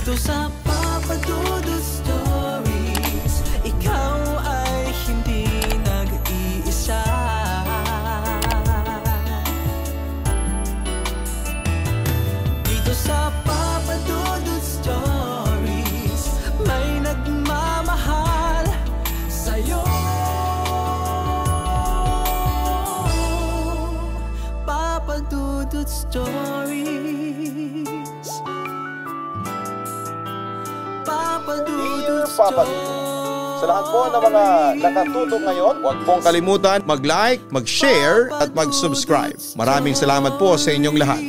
Dito sa Papa Dudut Stories, ikaw ay hindi nag-iisa. Dito sa Papa Dudut Stories, may nagmamahal sa'yo. Papa Dudut Stories. Papa Dudut Stories. Sa lahat po ng mga nakatutok ngayon, huwag pong kalimutan mag-like, mag-share at mag-subscribe. Maraming salamat po sa inyong lahat.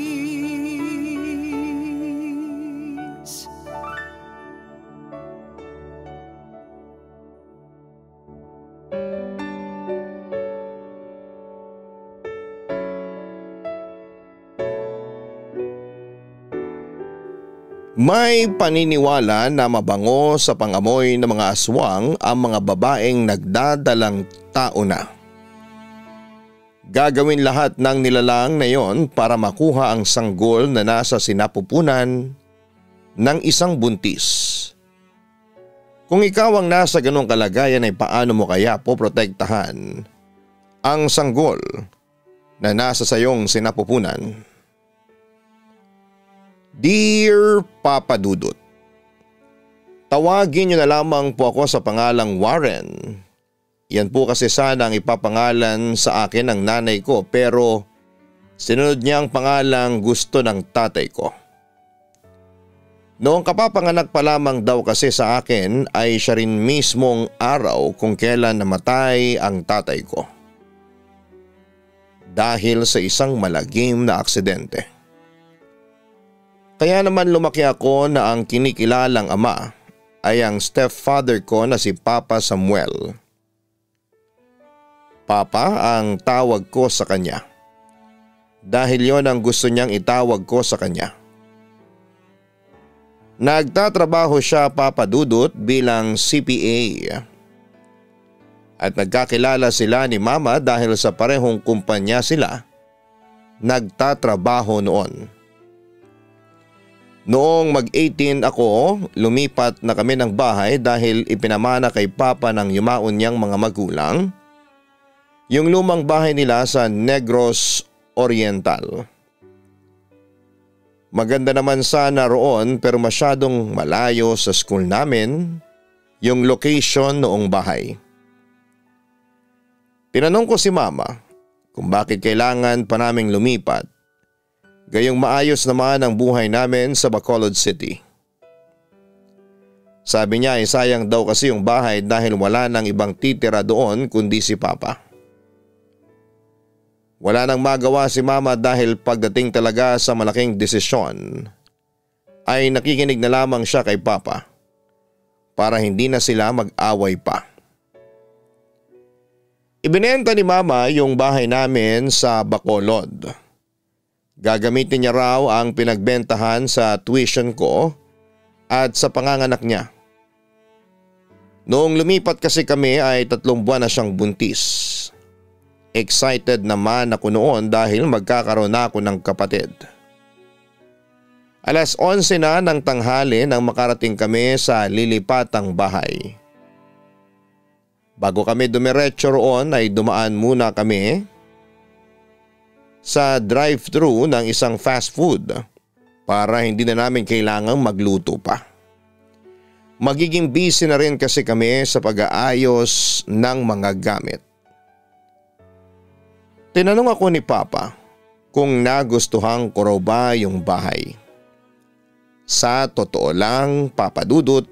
May paniniwala na mabango sa pangamoy ng mga aswang ang mga babaeng nagdadalang tao na. Gagawin lahat ng nilalang na yon para makuha ang sanggol na nasa sinapupunan ng isang buntis. Kung ikaw ang nasa ganong kalagayan ay paano mo kaya poprotektahan ang sanggol na nasa sayong sinapupunan? Dear Papa Dudut, tawagin niyo na lamang po ako sa pangalang Warren. Yan po kasi sana ang ipapangalan sa akin ng nanay ko pero sinunod niya ang pangalang gusto ng tatay ko. Noong kapapanganak pa lamang daw kasi sa akin ay siya rin mismong araw kung kailan namatay ang tatay ko. Dahil sa isang malagim na aksidente. Kaya naman lumaki ako na ang kinikilalang ama ay ang stepfather ko na si Papa Samuel. Papa ang tawag ko sa kanya. Dahil yon ang gusto niyang itawag ko sa kanya. Nagtatrabaho siya, Papa Dudut, bilang CPA. At nagkakilala sila ni Mama dahil sa parehong kumpanya sila nagtatrabaho noon. Noong mag-18 ako, lumipat na kami ng bahay dahil ipinamana kay Papa ng yumaon niyang mga magulang yung lumang bahay nila sa Negros Oriental. Maganda naman sana roon pero masyadong malayo sa school namin yung location noong bahay. Tinanong ko si Mama kung bakit kailangan pa naming lumipat. Gayong maayos naman ang buhay namin sa Bacolod City. Sabi niya ay sayang daw kasi yung bahay dahil wala nang ibang titira doon kundi si Papa. Wala nang magawa si Mama dahil pagdating talaga sa malaking desisyon ay nakikinig na lamang siya kay Papa para hindi na sila mag-away pa. Ibinenta ni Mama yung bahay namin sa Bacolod. Gagamitin niya raw ang pinagbentahan sa tuition ko at sa panganganak niya. Noong lumipat kasi kami ay 3 buwan na siyang buntis. Excited naman ako noon dahil magkakaroon na ako ng kapatid. 11:00 na ng tanghali nang makarating kami sa lilipatang bahay. Bago kami dumiretso roon ay dumaan muna kami sa drive-thru ng isang fast food para hindi na namin kailangang magluto pa. Magiging busy na rin kasi kami sa pag-aayos ng mga gamit. Tinanong ako ni Papa kung nagustuhan ko raw ba yung bahay. Sa totoo lang, Papa Dudut,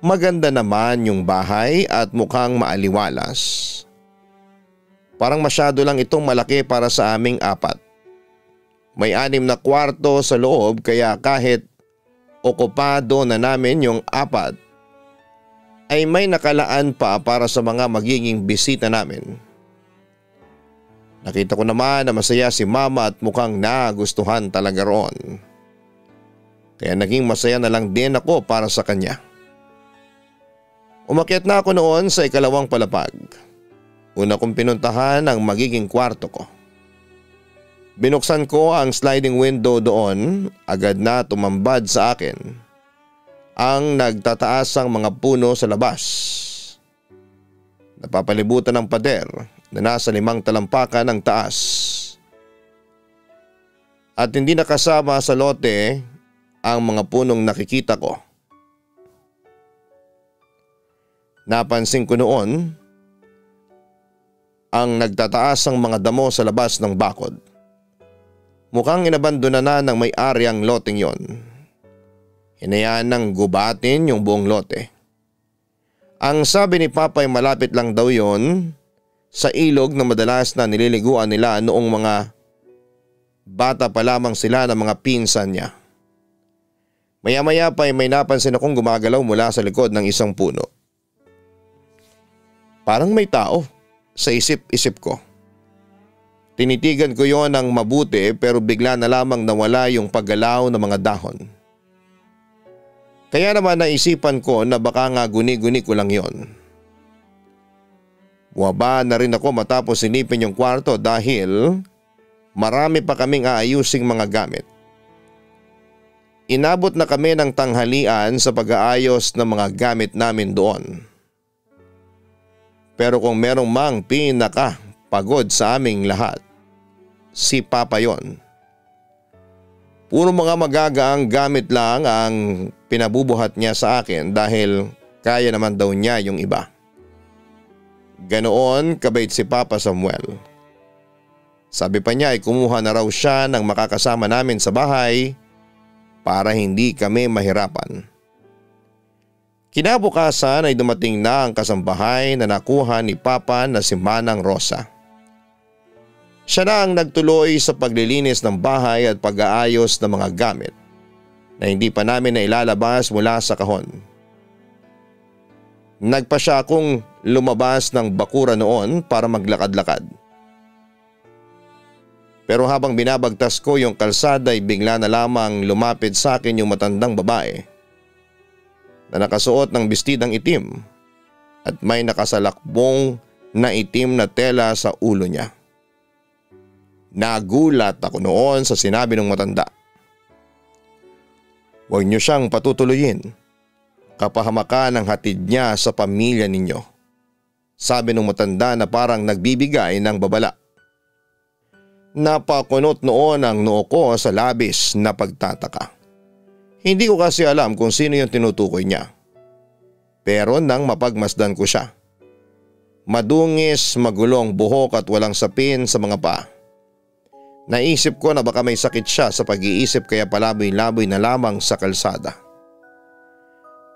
maganda naman yung bahay at mukhang maaliwalas. Parang masyado lang itong malaki para sa aming 4. May 6 na kwarto sa loob kaya kahit okupado na namin yung 4 ay may nakalaan pa para sa mga magiging bisita namin. Nakita ko naman na masaya si Mama at mukhang nagustuhan talaga roon. Kaya naging masaya na lang din ako para sa kanya. Umakyat na ako noon sa 2nd palapag. Una kong pinuntahan ang magiging kwarto ko. Binuksan ko ang sliding window doon, agad na tumambad sa akin ang nagtataasang mga puno sa labas. Napapalibutan ng pader na nasa 5 talampakan ng taas. At hindi nakasama sa lote ang mga punong nakikita ko. Napansin ko noon ang nagtataasang mga damo sa labas ng bakod. Mukhang inabandona na ng may-ari ang loteng yon. Hinayaan ng gubatin yung buong lote. Ang sabi ni Papa ay malapit lang daw yon sa ilog na madalas na nililiguan nila noong mga bata pa lamang sila ng mga pinsan niya. Maya-maya pa ay may napansin akong gumagalaw mula sa likod ng isang puno. Parang may tao sa isip-isip ko. Tinitigan ko yon ng mabuti pero bigla na lamang nawala yung paggalaw ng mga dahon. Kaya naman naisipan ko na baka nga guni-guni ko lang yon. Buwaba na rin ako matapos sinipin yung kwarto dahil marami pa kaming aayusing mga gamit. Inabot na kami ng tanghalian sa pag-aayos ng mga gamit namin doon. Pero kung merong mang pinaka-pagod sa aming lahat, si Papa yon. Puro mga magagaang gamit lang ang pinabubuhat niya sa akin dahil kaya naman daw niya yung iba. Ganoon kabait si Papa Samuel. Sabi pa niya ay kumuha na raw siya ng makakasama namin sa bahay para hindi kami mahirapan. Kinabukasan ay dumating na ang kasambahay na nakuha ni Papa na si Manang Rosa. Siya na ang nagtuloy sa paglilinis ng bahay at pag-aayos ng mga gamit na hindi pa namin nailalabas mula sa kahon. Nagpa siya akong lumabas ng bakura noon para maglakad-lakad. Pero habang binabagtas ko yung kalsada ay bigla na lamang lumapit sa akin yung matandang babae na nakasuot ng bestidang itim at may nakasalakbong na itim na tela sa ulo niya. Nagulat ako noon sa sinabi ng matanda. Huwag niyo siyang patutuloyin. Kapahamakan ang hatid niya sa pamilya ninyo. Sabi ng matanda na parang nagbibigay ng babala. Napakunot noon ang noo ko sa labis na pagtataka. Hindi ko kasi alam kung sino yung tinutukoy niya. Pero nang mapagmasdan ko siya. Madungis, magulong buhok at walang sapin sa mga paa. Naisip ko na baka may sakit siya sa pag-iisip kaya palaboy-laboy na lamang sa kalsada.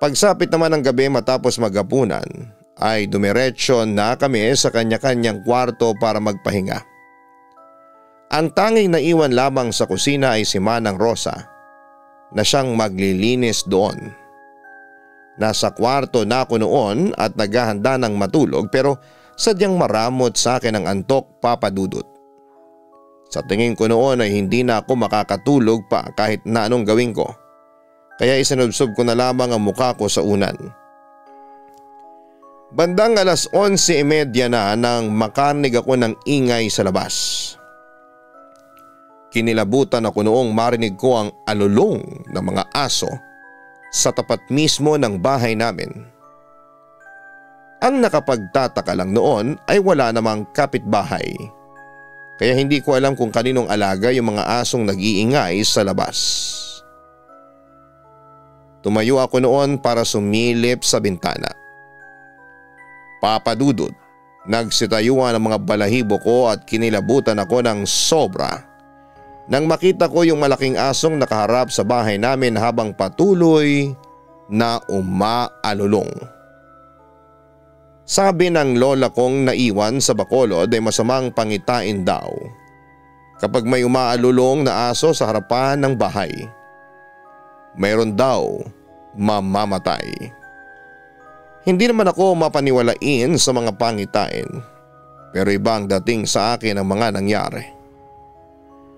Pagsapit naman ng gabi matapos maghapunan ay dumiretso na kami sa kanya-kanyang kwarto para magpahinga. Ang tanging naiwan lamang sa kusina ay si Manang Rosa na siyang maglilinis doon. Nasa kwarto na ako noon at naghahanda ng matulog pero sadyang maramot sa akin ang antok, Papa Dudut. Sa tingin ko noon ay hindi na ako makakatulog pa kahit na anong gawin ko. Kaya isinubsob ko na lamang ang mukha ko sa unan. Bandang 11:30 na nang makarinig ako ng ingay sa labas. Kinilabutan ako noong marinig ko ang alulong ng mga aso sa tapat mismo ng bahay namin. Ang nakapagtataka lang noon ay wala namang kapitbahay. Kaya hindi ko alam kung kaninong alaga yung mga asong nag-iingay sa labas. Tumayo ako noon para sumilip sa bintana. Papa Dudut, nagsitayuan ang mga balahibo ko at kinilabutan ako ng sobra nang makita ko yung malaking asong nakaharap sa bahay namin habang patuloy na umaalulong. Sabi ng lola kong naiwan sa Bacolod ay masamang pangitain daw kapag may umaalulong na aso sa harapan ng bahay. Mayroon daw mamamatay. Hindi naman ako mapaniwalain sa mga pangitain pero iba ang dating sa akin ang mga nangyari.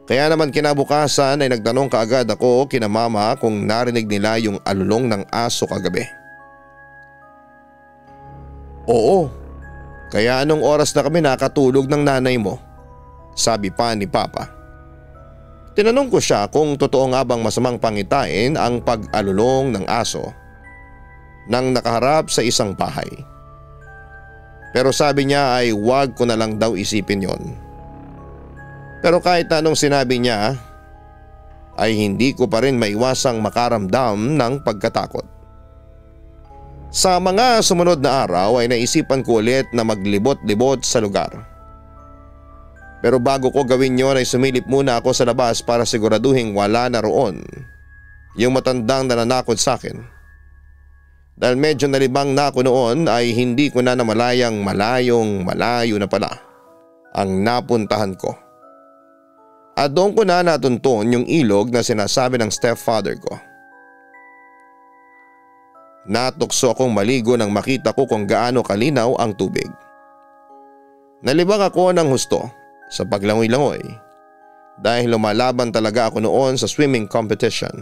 Kaya naman kinabukasan ay nagtanong kaagad ako kina mama kung narinig nila yung alulong ng aso kagabi. Oo, kaya anong oras na kami nakatulog ng nanay mo? Sabi pa ni Papa. Tinanong ko siya kung totoo nga bang masamang pangitain ang pag-alulong ng aso nang nakaharap sa isang bahay. Pero sabi niya ay wag ko na lang daw isipin yon. Pero kahit anong sinabi niya ay hindi ko pa rin maiwasang makaramdam ng pagkatakot. Sa mga sumunod na araw ay naisipan ko ulit na maglibot-libot sa lugar. Pero bago ko gawin yon ay sumilip muna ako sa labas para siguraduhin wala na roon yung matandang nananakot sa akin. Dahil medyo nalibang na ako noon ay hindi ko na namalayang malayo na pala ang napuntahan ko. At doon ko na natunton yung ilog na sinasabi ng stepfather ko. Natukso akong maligo nang makita ko kung gaano kalinaw ang tubig. Nalibang ako ng husto sa paglangoy-langoy dahil lumalaban talaga ako noon sa swimming competition.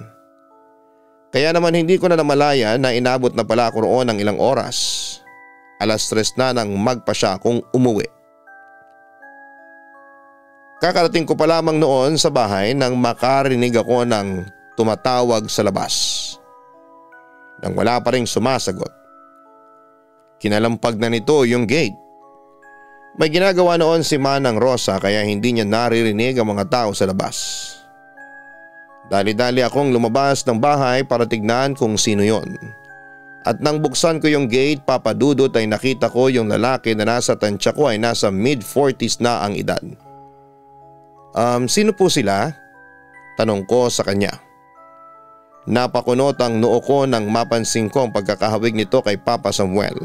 Kaya naman hindi ko na namalaya na inabot na pala ako roon ng ilang oras. 3:00 na nang magpasya akong umuwi. Kakarating ko pa lamang noon sa bahay nang makarinig ako ng tumatawag sa labas. Nang wala pa ring sumasagot. Kinalampag na nito yung gate. May ginagawa noon si Manang Rosa kaya hindi niya naririnig ang mga tao sa labas. Dali-dali akong lumabas ng bahay para tignan kung sino yon. At nang buksan ko yung gate, papadudot ay nakita ko yung lalaki na nasa tansya ko ay nasa mid-40s na ang edad. Sino po sila? Tanong ko sa kanya. Napakunot ang noo ko nang mapansin ko ang pagkakahawig nito kay Papa Samuel.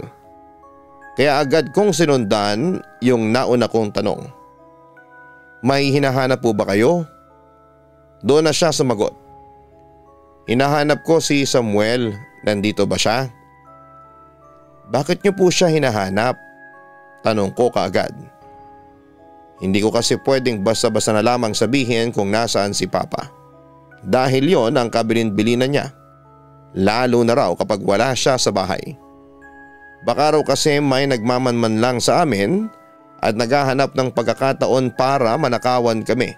Kaya agad kong sinundan yung nauna kong tanong. May hinahanap po ba kayo? Doon na siya sumagot. Hinahanap ko si Samuel. Nandito ba siya? Bakit niyo po siya hinahanap? Tanong ko kaagad. Hindi ko kasi pwedeng basta-basta na lamang sabihin kung nasaan si Papa. Dahil yon ang kabilin-bilinan niya. Lalo na raw kapag wala siya sa bahay. Baka raw kasi may nagmamanman lang sa amin at naghahanap ng pagkakataon para manakawan kami.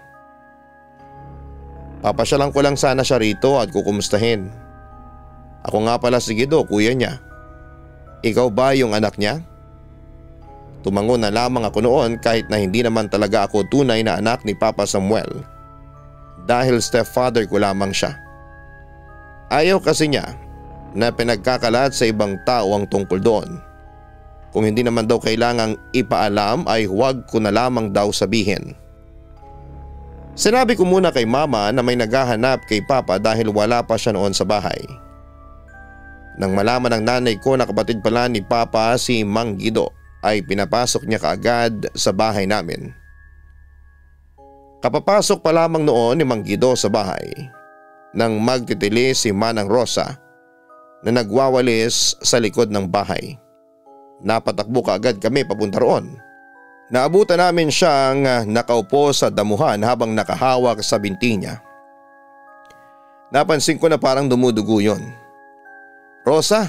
Papasyalan ko lang sana siya rito at kukumustahin. Ako nga pala si Guido, kuya niya. Ikaw ba yung anak niya? Tumango na lamang ako noon kahit na hindi naman talaga ako tunay na anak ni Papa Samuel. Dahil stepfather ko lamang siya. Ayaw kasi niya na pinagkakalat sa ibang tao ang tungkol doon. Kung hindi naman daw kailangang ipaalam ay huwag ko na lamang daw sabihin. Sinabi ko muna kay Mama na may naghahanap kay Papa dahil wala pa siya noon sa bahay. Nang malaman ng nanay ko na kapatid pala ni Papa si Mang Guido ay pinapasok niya kaagad sa bahay namin. Kapapasok pa lamang noon ni Mang Guido sa bahay nang magtitili si Manang Rosa na nagwawalis sa likod ng bahay. Napatakbo kaagad kami papunta roon. Naabutan namin siyang nakaupo sa damuhan habang nakahawak sa binti niya. Napansin ko na parang dumudugo yon. Rosa,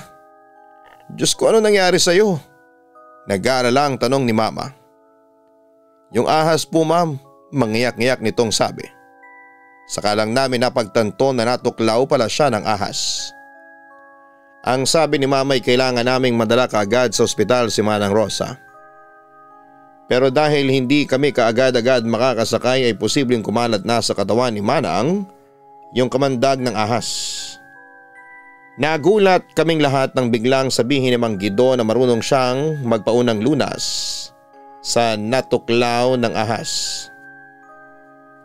Diyos ko, ano nangyari sa'yo? Nag-aalala ang tanong ni Mama. Yung ahas po, Ma'am, mangiyak-ngiyak nitong sabi. Saka lang namin napagtanto na natuklaw pala siya ng ahas. Ang sabi ni Mama ay kailangan naming madala kaagad sa ospital si Manang Rosa. Pero dahil hindi kami kaagad-agad makakasakay ay posibleng kumalat na sa katawan ni Manang yung kamandag ng ahas. Nagulat kaming lahat nang biglang sabihin ni Mang Guido na marunong siyang magpaunang lunas sa natuklaw ng ahas.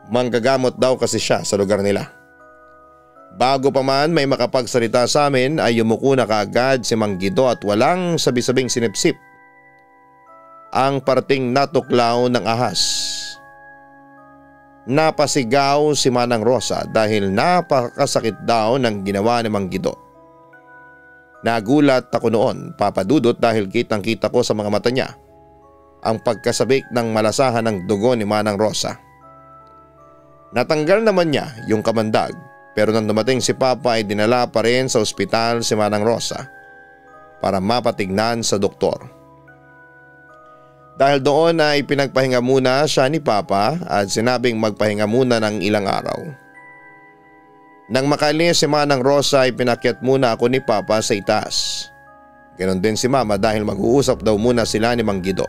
Manggagamot daw kasi siya sa lugar nila. Bago pa man may makapagsalita sa amin ay yumuko na kaagad si Mang Guido at walang sabi-sabing sinipsip ang parting natuklaw ng ahas. Napasigaw si Manang Rosa dahil napakasakit daw ng ginawa ni Mang Guido. Nagulat ako noon, papadudot, dahil kitang-kita ko sa mga mata niya ang pagkasabik ng malasahan ng dugo ni Manang Rosa. Natanggal naman niya yung kamandag, pero nang dumating si Papa ay dinala pa rin sa ospital si Manang Rosa para mapatignan sa doktor. Dahil doon ay pinagpahinga muna siya ni Papa at sinabing magpahinga muna ng ilang araw. Nang makalis si Manang Rosa ay pinakyat muna ako ni Papa sa itaas Ganon din si Mama dahil mag-uusap daw muna sila ni Mang Guido.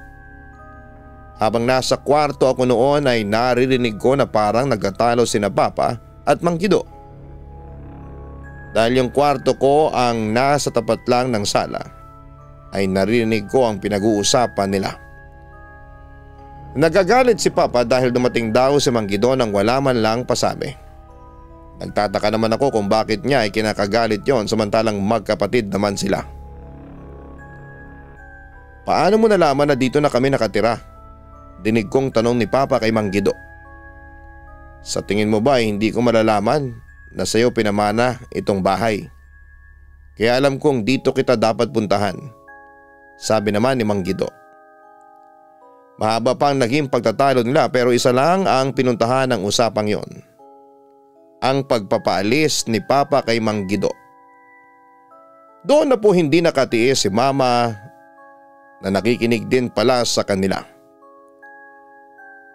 Habang nasa kwarto ako noon ay naririnig ko na parang nagtatalo sina Papa at Mang Guido. Dahil yung kwarto ko ang nasa tapat lang ng sala, ay naririnig ko ang pinag-uusapan nila. Nagagalit si Papa dahil dumating daw si Mang Guido nang wala man lang pasabi. Nagtataka naman ako kung bakit niya ay kinakagalit yon samantalang magkapatid naman sila. Paano mo nalaman na dito na kami nakatira? Dinig kong tanong ni Papa kay Mang Guido. Sa tingin mo ba hindi ko malalaman na sa'yo pinamana itong bahay? Kaya alam kong dito kita dapat puntahan, sabi naman ni Mang Guido. Mahaba pang naging pagtatalo nila pero isa lang ang pinuntahan ng usapang yon. Ang pagpapaalis ni Papa kay Mang Guido. Doon na po hindi nakatiis si Mama na nakikinig din pala sa kanila.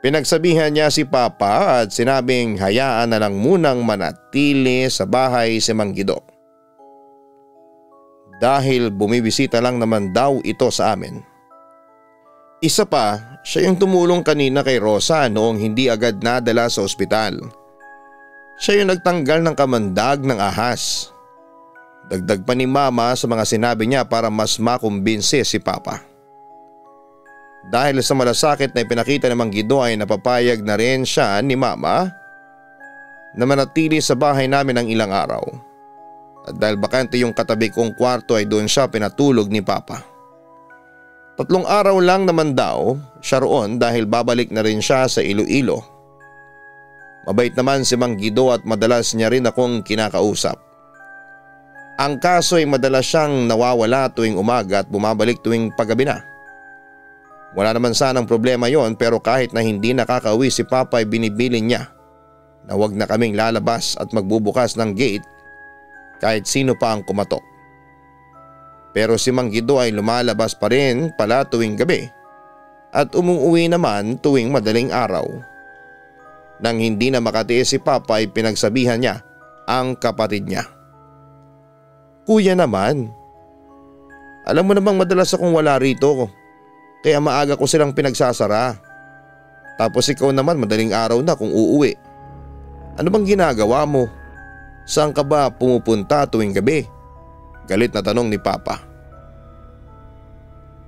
Pinagsabihan niya si Papa at sinabing hayaan na lang munang manatili sa bahay si Mang Guido. Dahil bumibisita lang naman daw ito sa amin. Isa pa, siya yung tumulong kanina kay Rosa noong hindi agad nadala sa ospital. Siya yung nagtanggal ng kamandag ng ahas. Dagdag pa ni Mama sa mga sinabi niya para mas makumbinsi si Papa. Dahil sa malasakit na ipinakita ng Mang Guido ay napapayag na rin siya ni Mama na manatili sa bahay namin ng ilang araw. At dahil bakante yung katabi kong kwarto ay doon siya pinatulog ni Papa. 3 araw lang naman daw siya roon dahil babalik na rin siya sa Iloilo. Mabait naman si Mang Guido at madalas niya rin akong kinakausap. Ang kaso ay madalas siyang nawawala tuwing umaga at bumabalik tuwing paggabi na. Wala naman sanang problema yon pero kahit na hindi nakakauwi si Papa ay binibilin niya na wag na kaming lalabas at magbubukas ng gate kahit sino pa ang kumatok. Pero si Mang Guido ay lumalabas pa rin pala tuwing gabi at umuwi naman tuwing madaling araw. Nang hindi na makatiis si Papa ay pinagsabihan niya ang kapatid niya. Kuya naman, alam mo namang madalas akong wala rito. Kaya maaga ko silang pinagsasara. Tapos ikaw naman madaling araw na kung uuwi. Ano bang ginagawa mo? Saan ka ba pumupunta tuwing gabi? Galit na tanong ni Papa.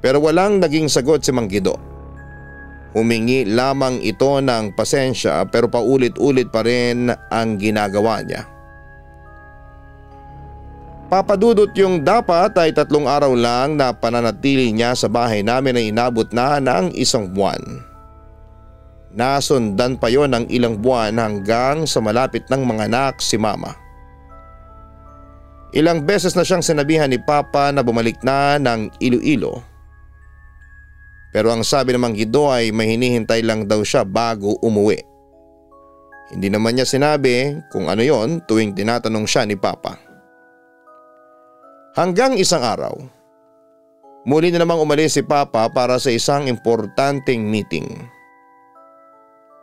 Pero walang naging sagot si Mang Guido. Humingi lamang ito ng pasensya pero paulit-ulit pa rin ang ginagawa niya. Papadudot yung dapat ay 3 araw lang na pananatili niya sa bahay namin ay inabot na ng 1 buwan. Nasundan pa yon ng ilang buwan hanggang sa malapit ng mga anak si Mama. Ilang beses na siyang sinabihan ni Papa na bumalik na ng Iloilo. Pero ang sabi ng Mang Guido ay may hinihintay lang daw siya bago umuwi. Hindi naman niya sinabi kung ano yon tuwing tinatanong siya ni Papa. Hanggang isang araw, muli na namang umalis si Papa para sa isang importanteng meeting.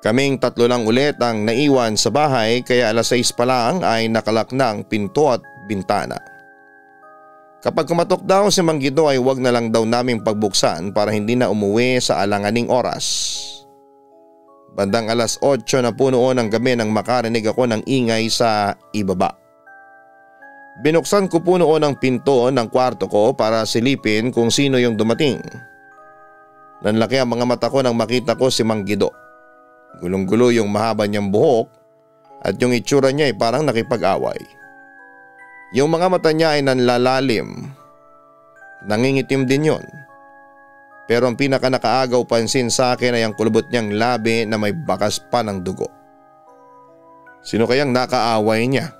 Kaming 3 lang ulit ang naiwan sa bahay kaya 6:00 pa lang ay nakalak na ang pinto at bintana. Kapag kumatok daw si Mang Guido ay wag na lang daw naming pagbuksan para hindi na umuwi sa alanganing oras. Bandang 8:00 na po noon ng gabi nang makarinig ako ng ingay sa ibaba. Binuksan ko po noon ang pinto ng kwarto ko para silipin kung sino yung dumating. Nanlaki ang mga mata ko nang makita ko si Mang Guido. Gulong-gulo yung mahaba niyang buhok at yung itsura niya ay parang nakipag-away. Yung mga mata niya ay nanlalalim. Nangingitim din yon. Pero ang pinaka nakaagaw pansin sa akin ay ang kulubot niyang labi na may bakas pa ng dugo. Sino kayang nakaaway niya?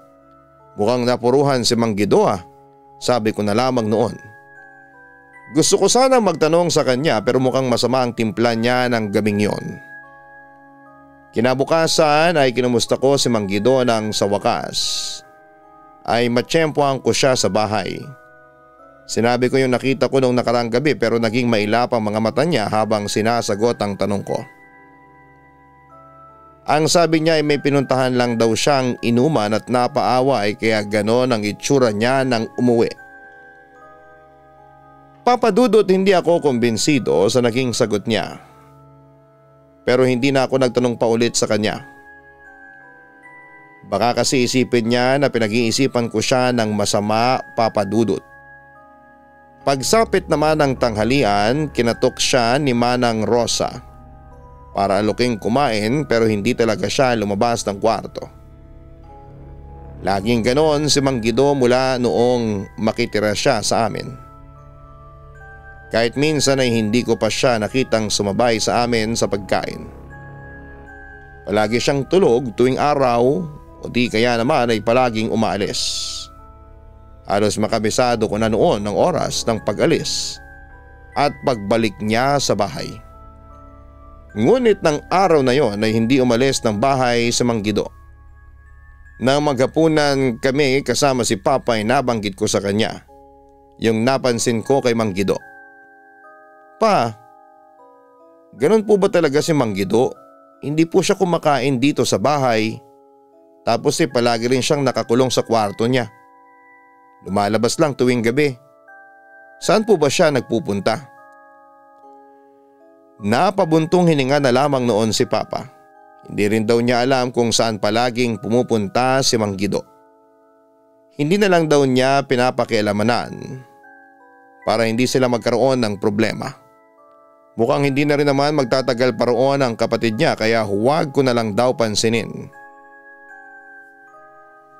Mukhang napuruhan si Mang Guido sabi ko na lamang noon. Gusto ko sana magtanong sa kanya pero mukhang masama ang timpla niya ng gabing yon. Kinabukasan ay kinumusta ko si Mang Guido nang sa wakas ay matsyempohan ko siya sa bahay. Sinabi ko yung nakita ko nung nakarang gabi pero naging mailap ang mga mata niya habang sinasagot ang tanong ko. Ang sabi niya ay may pinuntahan lang daw siyang inuman at napaaway kaya ganon ang itsura niya nang umuwi. Papa Dudut, hindi ako kumbinsido sa naging sagot niya. Pero hindi na ako nagtanong pa ulit sa kanya. Baka kasi isipin niya na pinag-iisipan ko siya ng masama, Papa Dudut. Pagsapit naman ng tanghalian, kinatok siya ni Manang Rosa para aluking kumain pero hindi talaga siya lumabas ng kwarto. Laging ganon si Mang Guido mula noong makitira siya sa amin. Kahit minsan ay hindi ko pa siya nakitang sumabay sa amin sa pagkain. Palagi siyang tulog tuwing araw o di kaya naman ay palaging umaalis. Halos makabisado ko na noon ng oras ng pag-alis at pagbalik niya sa bahay. Ngunit ng araw na yon ay hindi umalis ng bahay si Mang Guido. Nang maghapunan kami kasama si Papa ay nabanggit ko sa kanya yung napansin ko kay Mang Guido. Pa, ganun po ba talaga si Mang Guido? Hindi po siya kumakain dito sa bahay. Tapos palagi rin siyang nakakulong sa kwarto niya. Lumalabas lang tuwing gabi. Saan po ba siya nagpupunta? Napabuntong hininga na lamang noon si Papa. Hindi rin daw niya alam kung saan palaging pumupunta si Mang Guido. Hindi na lang daw niya pinapakialamanan para hindi sila magkaroon ng problema. Mukhang hindi na rin naman magtatagal pa roon ang kapatid niya kaya huwag ko na lang daw pansinin.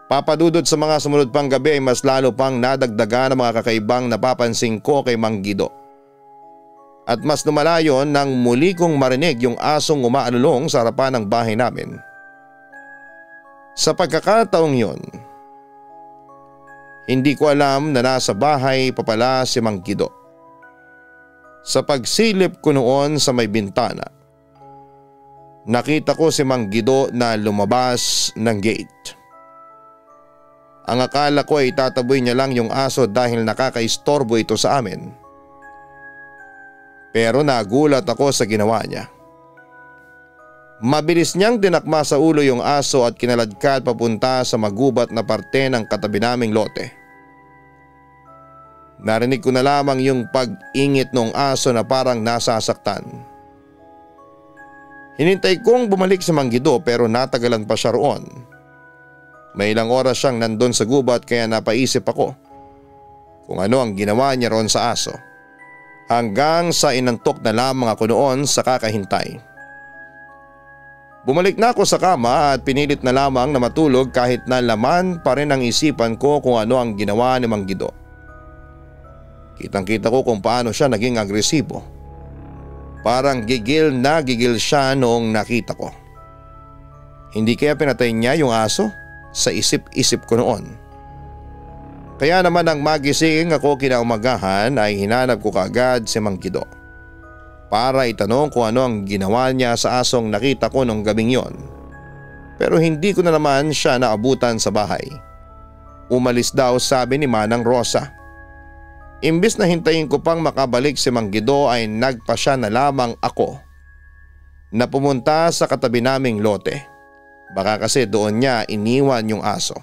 Papa Dudut, sa mga sumunod pang gabi ay mas lalo pang nadagdagan ang mga kakaibang napapansin ko kay Mang Guido. At mas lumala yon nang muli kong marinig yung asong umaalulong sa harapan ng bahay namin. Sa pagkakataong yon, hindi ko alam na nasa bahay pa pala si Mang Guido. Sa pagsilip ko noon sa may bintana, nakita ko si Mang Guido na lumabas ng gate. Ang akala ko ay tataboy niya lang yung aso dahil nakakaistorbo ito sa amin. Pero nagulat ako sa ginawa niya. Mabilis niyang dinakma sa ulo yung aso at kinaladkad papunta sa magubat na parte ng katabi naming lote. Narinig ko na lamang yung pag-ingit ng aso na parang nasasaktan. Hinintay kong bumalik si Mang Guido pero natagalan pa siya roon. May ilang oras siyang nandun sa gubat kaya napaisip ako kung ano ang ginawa niya roon sa aso. Hanggang sa inantok na lamang ako noon sa kakahintay. Bumalik na ako sa kama at pinilit na lamang na matulog kahit na laman pa rin ang isipan ko kung ano ang ginawa ni Mang Guido. Kitang-kita ko kung paano siya naging agresibo. Parang gigil na gigil siya noong nakita ko. Hindi kaya pinatay niya yung aso? Sa isip-isip ko noon. Kaya naman nang magising ako kinaumagahan ay hinanap ko kaagad si Mang Guido para itanong kung ano ang ginawa niya sa asong nakita ko nung gabing yon. Pero hindi ko na naman siya naabutan sa bahay. Umalis daw, sabi ni Manang Rosa. Imbis na hintayin ko pang makabalik si Mang Guido ay nagpasya na lamang ako na pumunta sa katabi naming lote. Baka kasi doon niya iniwan yung aso.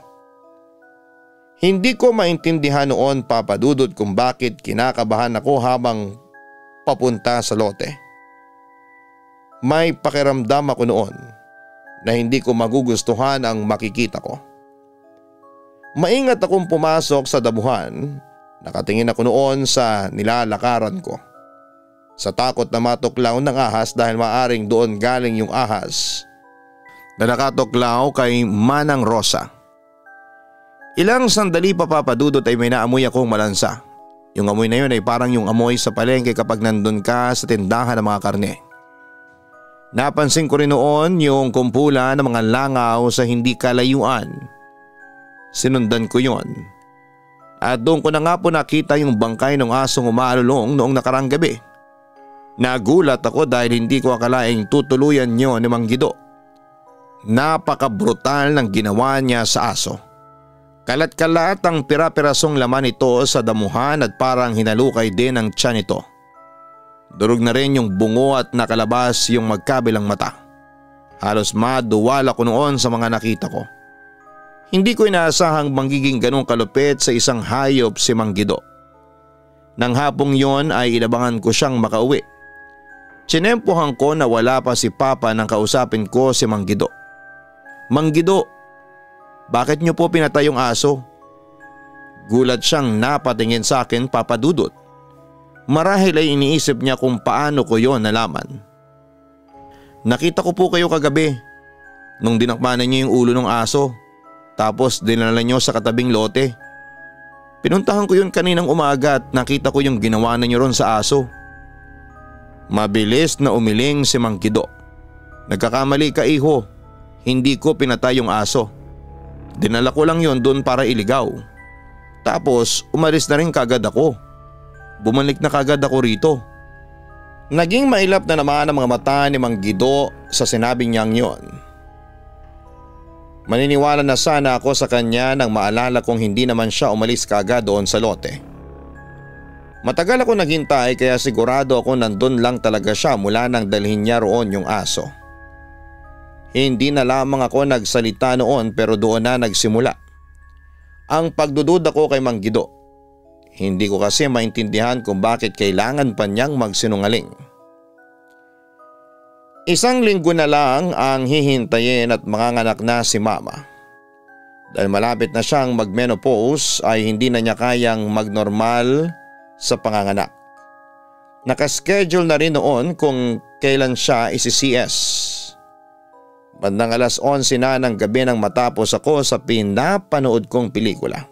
Hindi ko maintindihan noon, Papa Dudut, kung bakit kinakabahan ako habang papunta sa lote. May pakiramdam ako noon na hindi ko magugustuhan ang makikita ko. Maingat akong pumasok sa damuhan. Nakatingin ako noon sa nilalakaran ko. Sa takot na matuklaw ng ahas dahil maaring doon galing yung ahas na nakatuklaw kay Manang Rosa. Ilang sandali pa, Papa Dudut, ay may naamoy akong malansa. Yung amoy na yun ay parang yung amoy sa palengke kapag nandun ka sa tindahan ng mga karne. Napansin ko rin noon yung kumpulan ng mga langaw sa hindi kalayuan. Sinundan ko yon. At doon ko na nga po nakita yung bangkay ng asong umaalulong noong nakarang gabi. Nagulat ako dahil hindi ko akalaing tutuluyan niyo ni Mang Guido. Napaka-brutal ng ginawa niya sa aso. Kalat-kalat ang pira-pirasong laman ito sa damuhan at parang hinalukay din ang tiyan nito. Durog na rin yung bungo at nakalabas yung magkabilang mata. Halos maduwala ko noon sa mga nakita ko. Hindi ko inaasahang magiging ganong kalupit sa isang hayop si Mang Guido. Nang hapong yon ay inabangan ko siyang makauwi. Tsinempohan ko na wala pa si Papa nang kausapin ko si Mang Guido. "Mang Guido, bakit niyo po pinatay yung aso?" Gulat siyang napatingin sa akin, Papa Dudut. Marahil ay iniisip niya kung paano ko yon nalaman. "Nakita ko po kayo kagabi nung dinakmanan niyo yung ulo ng aso, tapos dinala niyo sa katabing lote. Pinuntahan ko yun kaninang umaga at nakita ko yung ginawa niyo ron sa aso." Mabilis na umiling si Mang Guido. "Nagkakamali ka, iho. Hindi ko pinatay yung aso. Dinala ko lang yon doon para iligaw. Tapos umalis na rin kagad ako. Bumalik na kagad ako rito." Naging mailap na naman ang mga mata ni Mang Guido sa sinabi niyang yon. Maniniwala na sana ako sa kanya nang maalala kong hindi naman siya umalis kagad doon sa lote. Matagal ako naghintay kaya sigurado ako nandun lang talaga siya mula nang dalhin niya roon yung aso. Hindi na lamang ako nagsalita noon pero doon na nagsimula ang pagdududa ko kay Mang Guido. Hindi ko kasi maintindihan kung bakit kailangan pa niyang magsinungaling. 1 linggo na lang ang hihintayin at manganganak na si Mama. Dahil malapit na siyang mag-menopause ay hindi na niya kayang magnormal sa panganganak. Nakaschedule na rin noon kung kailan siya isi-CS. Bandang 11:00 na ng gabi nang matapos ako sa pinapanood kong pelikula.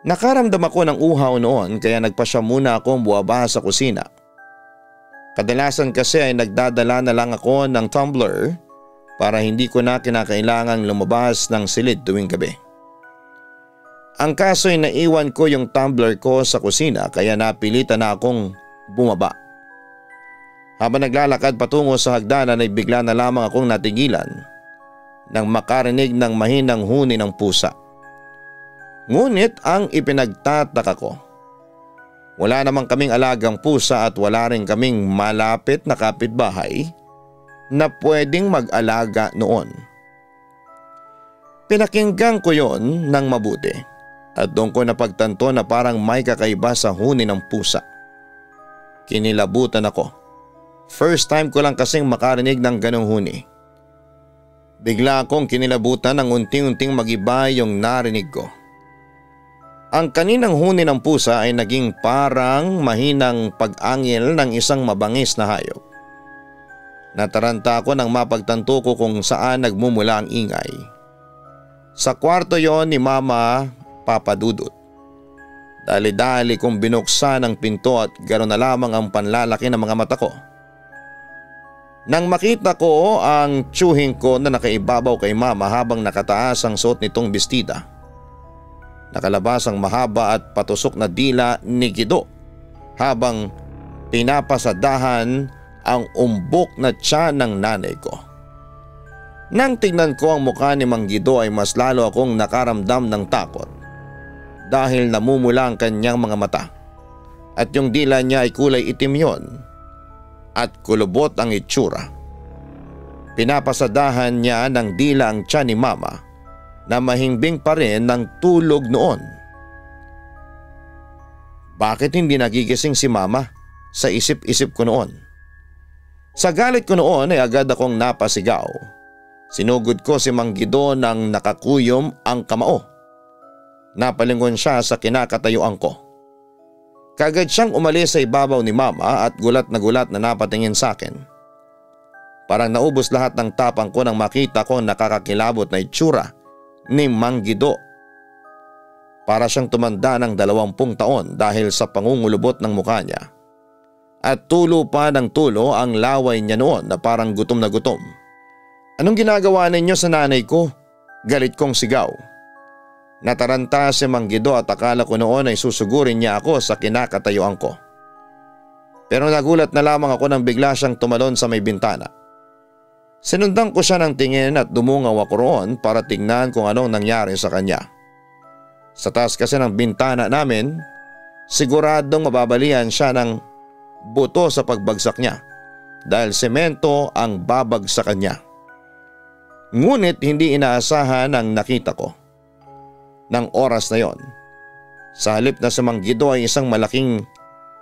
Nakaramdam ako ng uhaw noon kaya nagpasya muna akong buwaba sa kusina. Kadalasan kasi ay nagdadala na lang ako ng tumbler para hindi ko na kinakailangang lumabas ng silid tuwing gabi. Ang kaso ay naiwan ko yung tumbler ko sa kusina kaya napilitan na akong bumaba. Habang naglalakad patungo sa hagdanan ay bigla na lamang akong natigilan nang makarinig ng mahinang huni ng pusa. Ngunit ang ipinagtataka ko, wala namang kaming alagang pusa at wala rin kaming malapit na kapitbahay na pwedeng mag-alaga noon. Pinakinggan ko yon ng mabuti. At doon ko napagtanto na parang may kakaiba sa huni ng pusa. Kinilabutan ako. First time ko lang kasing makarinig ng ganong huni. Bigla akong kinilabutan nang unting-unting magiba yung narinig ko. Ang kaninang huni ng pusa ay naging parang mahinang pag-angil ng isang mabangis na hayop. Nataranta ako nang mapagtanto ko kung saan nagmumula ang ingay. Sa kwarto yon ni Mama, Papa Dudut. Dali-dali kong binuksan ang pinto at gano'n na lamang ang panlalaki ng mga mata ko. Nang makita ko ang tsuhing ko na nakaibabaw kay Mama habang nakataas ang suot nitong bestida. Nakalabas ang mahaba at patusok na dila ni Guido habang pinapasadahan ang umbok na tiyan ng nanay ko. Nang tingnan ko ang mukha ni Mang Guido ay mas lalo akong nakaramdam ng takot. Dahil namumula ang kanyang mga mata at yung dila niya ay kulay itim yon at kulubot ang itsura. Pinapasadahan niya ng dila ang tiyan ni Mama na mahimbing pa rin ng tulog noon. Bakit hindi nagigising si Mama? Sa isip-isip ko noon. Sa galit ko noon ay agad akong napasigaw. Sinugod ko si Mang Guido nang nakakuyom ang kamao. Napalingon siya sa kinakatayuan ko. Kagad siyang umalis sa ibabaw ni Mama at gulat na napatingin sa akin. Parang naubos lahat ng tapang ko nang makita ko nakakakilabot na itsura ni Mang Guido. Para siyang tumanda ng 20 taon dahil sa pangungulubot ng mukha niya. At tulo pa ng tulo ang laway niya noon na parang gutom na gutom. "Anong ginagawa ninyo sa nanay ko?" Galit kong sigaw. Nataranta si Mang Guido at akala ko noon ay susugurin niya ako sa kinakatayuan ko. Pero nagulat na lamang ako nang bigla siyang tumalon sa may bintana. Sinundan ko siya ng tingin at dumungaw ako roon para tingnan kung anong nangyari sa kanya. Sa taas kasi ng bintana namin, siguradong mababalian siya ng buto sa pagbagsak niya dahil semento ang babagsakan niya. Ngunit hindi inaasahan ang nakita ko. Nang oras na yon, Sa halip na si Mang Guido ay isang malaking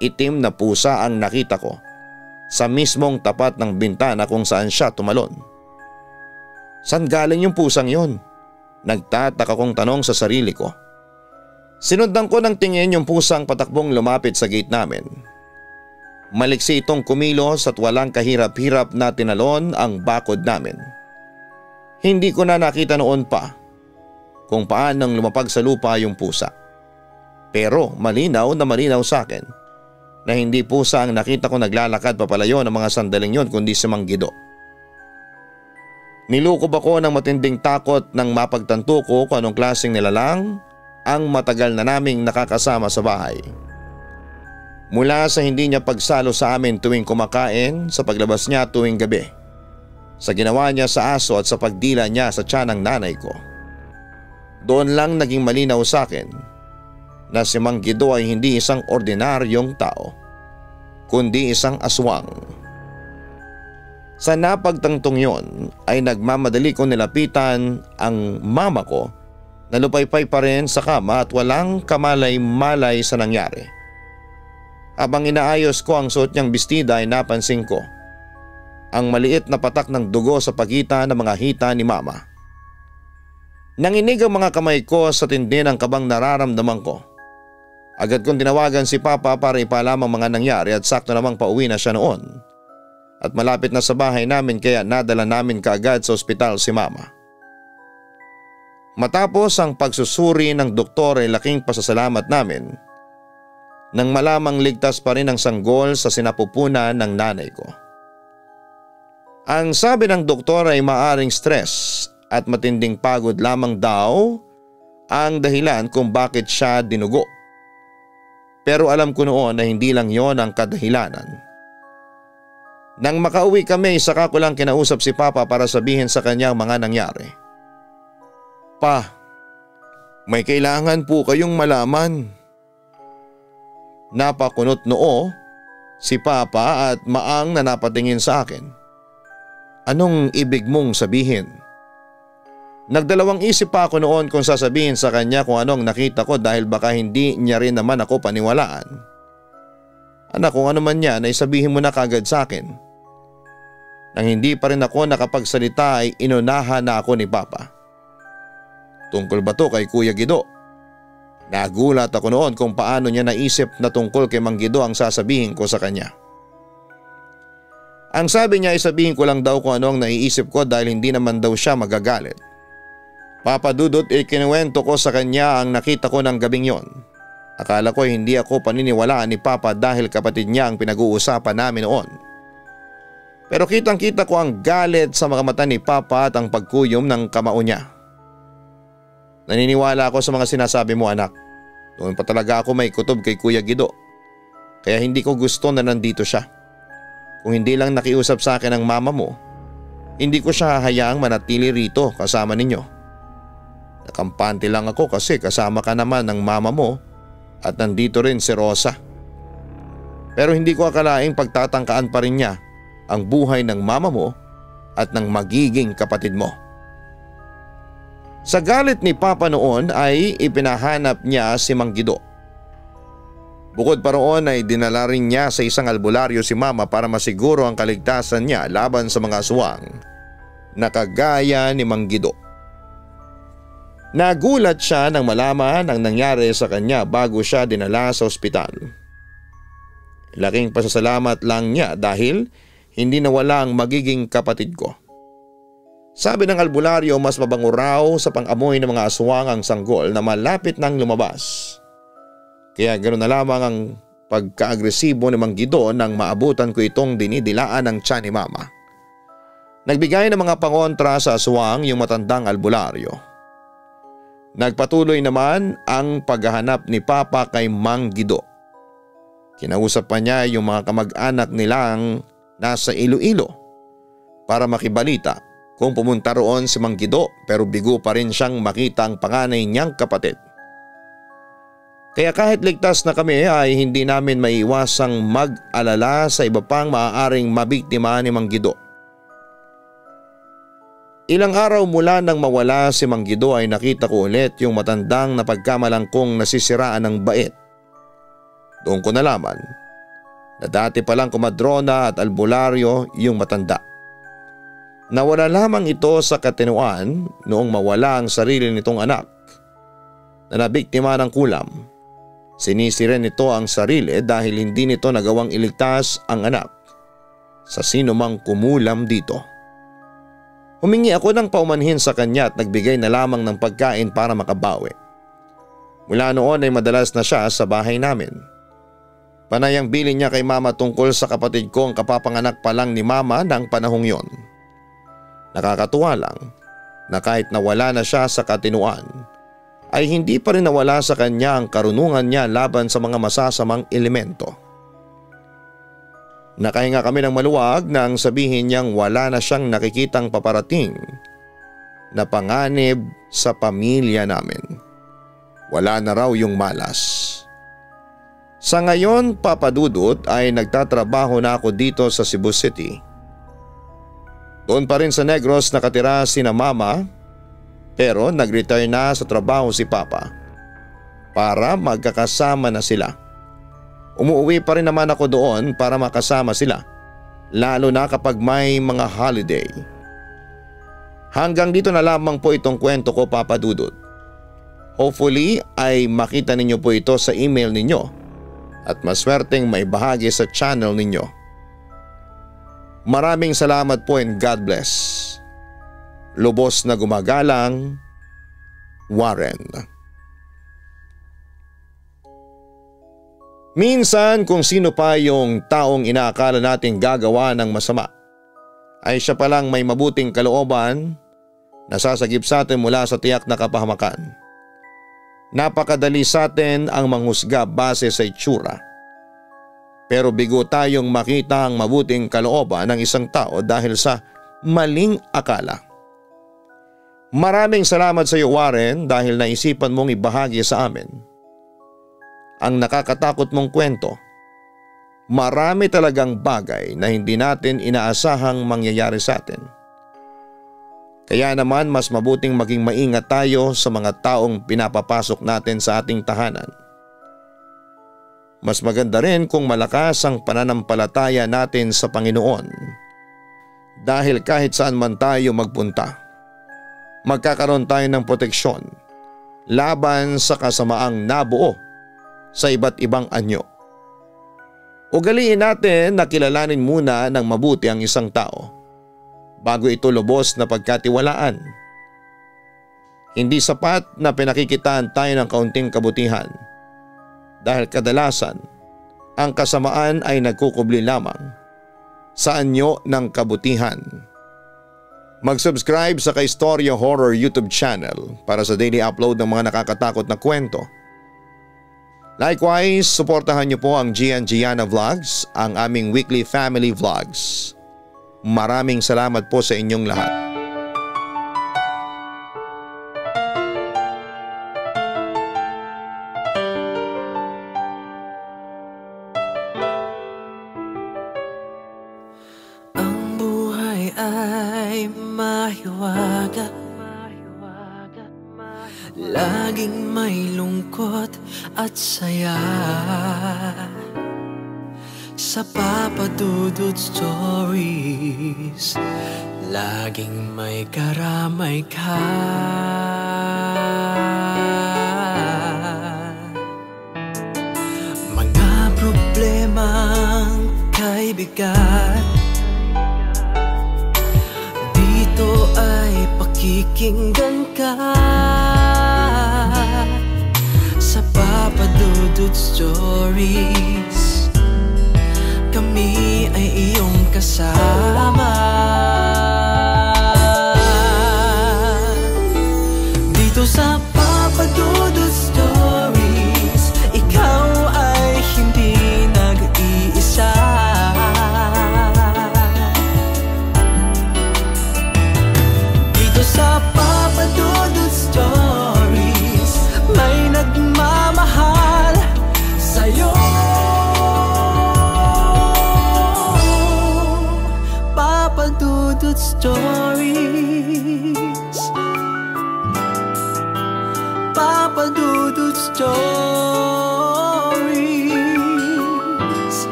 itim na pusa ang nakita ko sa mismong tapat ng bintana kung saan siya tumalon. Saan galing yung pusang yon? Nagtataka kong tanong sa sarili ko. Sinundan ko ng tingin yung pusang patakbong lumapit sa gate namin. Maliksi itong kumilos at walang kahirap-hirap na tinalon ang bakod namin. Hindi ko na nakita noon pa kung paanong lumapag sa lupa yung pusa. Pero malinaw na malinaw sa akin na hindi pusa ang nakita ko naglalakad papalayo ng mga sandaling yon kundi si Mang Guido. Nilukob ako ng matinding takot nang mapagtanto ko kung anong klaseng nilalang ang matagal na naming nakakasama sa bahay. Mula sa hindi niya pagsalo sa amin tuwing kumakain, sa paglabas niya tuwing gabi, sa ginawa niya sa aso at sa pagdila niya sa tiyan ng nanay ko. Doon lang naging malinaw sa akin na si Mang Guido ay hindi isang ordinaryong tao, kundi isang aswang. Sa napagtangtong yon ay nagmamadali kong nilapitan ang mama ko na lupaypay pa rin sa kama at walang kamalay-malay sa nangyari. Habang inaayos ko ang suot niyang bestida ay napansin ko ang maliit na patak ng dugo sa pagitan ng mga hita ni mama. Nanginig ang mga kamay ko sa tindi ng kabang nararamdaman ko. Agad kong tinawagan si Papa para ipaalam ang mga nangyari at sakto namang pauwi na siya noon. At malapit na sa bahay namin kaya nadala namin kaagad sa ospital si mama. Matapos ang pagsusuri ng doktor ay laking pasasalamat namin nang malamang ligtas pa rin ang sanggol sa sinapupunan ng nanay ko. Ang sabi ng doktor ay maaring stress at matinding pagod lamang daw ang dahilan kung bakit siya dinugo. Pero alam ko noon na hindi lang yon ang kadahilanan. Nang makauwi kami, saka ko lang kinausap si Papa para sabihin sa kanya ang mga nangyari. Pa, may kailangan po kayong malaman. Napakunot noo si Papa at maang na napatingin sa akin. Anong ibig mong sabihin? Nagdalawang isip pa ako noon kung sasabihin sa kanya kung anong nakita ko dahil baka hindi niya rin naman ako paniwalaan. Anak, kung ano man yan ay sabihin mo na kagad sa akin. Nang hindi pa rin ako nakapagsalita ay inunahan na ako ni Papa. Tungkol ba to kay Kuya Guido? Nagulat ako noon kung paano niya naisip na tungkol kay Mang Guido ang sasabihin ko sa kanya. Ang sabi niya ay sabihin ko lang daw kung ano ang naiisip ko dahil hindi naman daw siya magagalit. Papa Dudut, ikinuwento ko sa kanya ang nakita ko ng gabing yon. Akala ko hindi ako paniniwalaan ni Papa dahil kapatid niya ang pinag-uusapan namin noon. Pero kitang-kita ko ang galit sa mga mata ni Papa at ang pagkuyom ng kamao niya. Naniniwala ako sa mga sinasabi mo, anak. Noon pa talaga ako may kutob kay Kuya Guido. Kaya hindi ko gusto na nandito siya. Kung hindi lang nakiusap sa akin ang mama mo, hindi ko siya hahayaang manatili rito kasama ninyo. Nakampante lang ako kasi kasama ka naman ng mama mo at nandito rin si Rosa. Pero hindi ko akalaing pagtatangkaan pa rin niya ang buhay ng mama mo at ng magiging kapatid mo. Sa galit ni Papa noon ay ipinahanap niya si Mang Guido. Bukod pa roon ay dinala rin niya sa isang albularyo si mama para masiguro ang kaligtasan niya laban sa mga aswang na kagaya ni Mang Guido. Nagulat siya nang malaman ang nangyari sa kanya bago siya dinala sa ospital. Laking pasasalamat lang niya dahil hindi nawala ang magiging kapatid ko. Sabi ng albularyo mas mabango raw sa pang-amoy ng mga aswang ang sanggol na malapit nang lumabas. Kaya ganoon na lamang ang pagka-agresibo ni Mang Guido nang maabutan ko itong dinidilaan ng tiyan ni mama. Nagbigay ng mga pangontra sa aswang yung matandang albularyo. Nagpatuloy naman ang paghahanap ni Papa kay Mang Guido. Kinausap pa niya yung mga kamag-anak nilang nasa Iloilo para makibalita kung pumunta roon si Mang Guido, pero bigo pa rin siyang makita ang panganay niyang kapatid. Kaya kahit ligtas na kami ay hindi namin maiwasang mag-alala sa iba pang maaaring mabiktima ni Mang Guido. Ilang araw mula nang mawala si Mang Guido ay nakita ko ulit yung matandang napagkamalangkong nasisiraan ng bait. Doon ko nalaman na dati palang kumadrona at albularyo yung matanda. Nawala lamang ito sa katinuan noong mawala ang sarili nitong anak na nabiktima ng kulam. Sinisi rin nito ang sarili dahil hindi nito nagawang iligtas ang anak sa sino mang kumulam dito. Humingi ako ng paumanhin sa kanya at nagbigay na lamang ng pagkain para makabawi. Mula noon ay madalas na siya sa bahay namin. Panay ang bilin niya kay mama tungkol sa kapatid ko ang kapapanganak pa lang ni mama ng panahong yon. Nakakatuwa lang na kahit nawala na siya sa katinuan ay hindi pa rin nawala sa kanya ang karunungan niya laban sa mga masasamang elemento. Nakahinga kami ng maluwag nang sabihin niyang wala na siyang nakikitang paparating na panganib sa pamilya namin. Wala na raw yung malas. Sa ngayon, Papa Dudut, ay nagtatrabaho na ako dito sa Cebu City. Doon pa rin sa Negros nakatira sina mama, pero nag-retire na sa trabaho si Papa para magkakasama na sila. Umuwi pa rin naman ako doon para makasama sila, lalo na kapag may mga holiday. Hanggang dito na lamang po itong kwento ko, Papa Dudut. Hopefully ay makita ninyo po ito sa email ninyo at maswerteng may bahagi sa channel ninyo. Maraming salamat po and God bless. Lubos na gumagalang, Warren. Minsan kung sino pa yung taong inaakala nating gagawa ng masama ay siya palang may mabuting kalooban na sasagip sa atin mula sa tiyak na kapahamakan. Napakadali sa atin ang manghusga base sa itsura. Pero bigo tayong makita ang mabuting kalooban ng isang tao dahil sa maling akala. Maraming salamat sa iyo, Warren, dahil naisipan mong ibahagi sa amin ang nakakatakot mong kwento. Marami talagang bagay na hindi natin inaasahang mangyayari sa atin. Kaya naman mas mabuting maging maingat tayo sa mga taong pinapapasok natin sa ating tahanan. Mas maganda rin kung malakas ang pananampalataya natin sa Panginoon dahil kahit saan man tayo magpunta, magkakaroon tayo ng proteksyon laban sa kasamaang nabuo sa iba't ibang anyo. Ugaliin natin na kilalanin muna ng mabuti ang isang tao bago ito lubos na pagkatiwalaan. Hindi sapat na pinakikitaan tayo ng kaunting kabutihan dahil kadalasan ang kasamaan ay nagkukubli lamang sa anyo ng kabutihan. Mag-subscribe sa Kaistorya Horror YouTube channel para sa daily upload ng mga nakakatakot na kwento. Likewise, suportahan niyo po ang Gian Gianna Vlogs, ang aming weekly family vlogs. Maraming salamat po sa inyong lahat. Ang buhay ay mahiwaga, laging may lungkot at saya. Sa Papa Dudut Stories, laging may karamay ka. Mga problemang kaibigan, dito ay pakikinggan ka. Sa Papa Dudut Stories, kami ay iyong kasama. Dito sa Papa Dudut Stories, ikaw ay hindi nag-iisa. Dito sa Papa Dudut Stories, may nagmamahal sa'yo. Papa Dudut.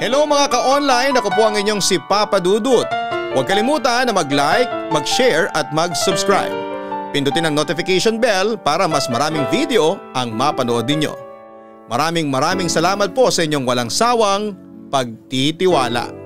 Hello mga ka-online, ako po ang inyong si Papa Dudut. Huwag kalimutan na mag-like, mag-share at mag-subscribe. Pindutin ang notification bell para mas maraming video ang mapanood ninyo. Maraming salamat po sa inyong walang sawang pagtitiwala.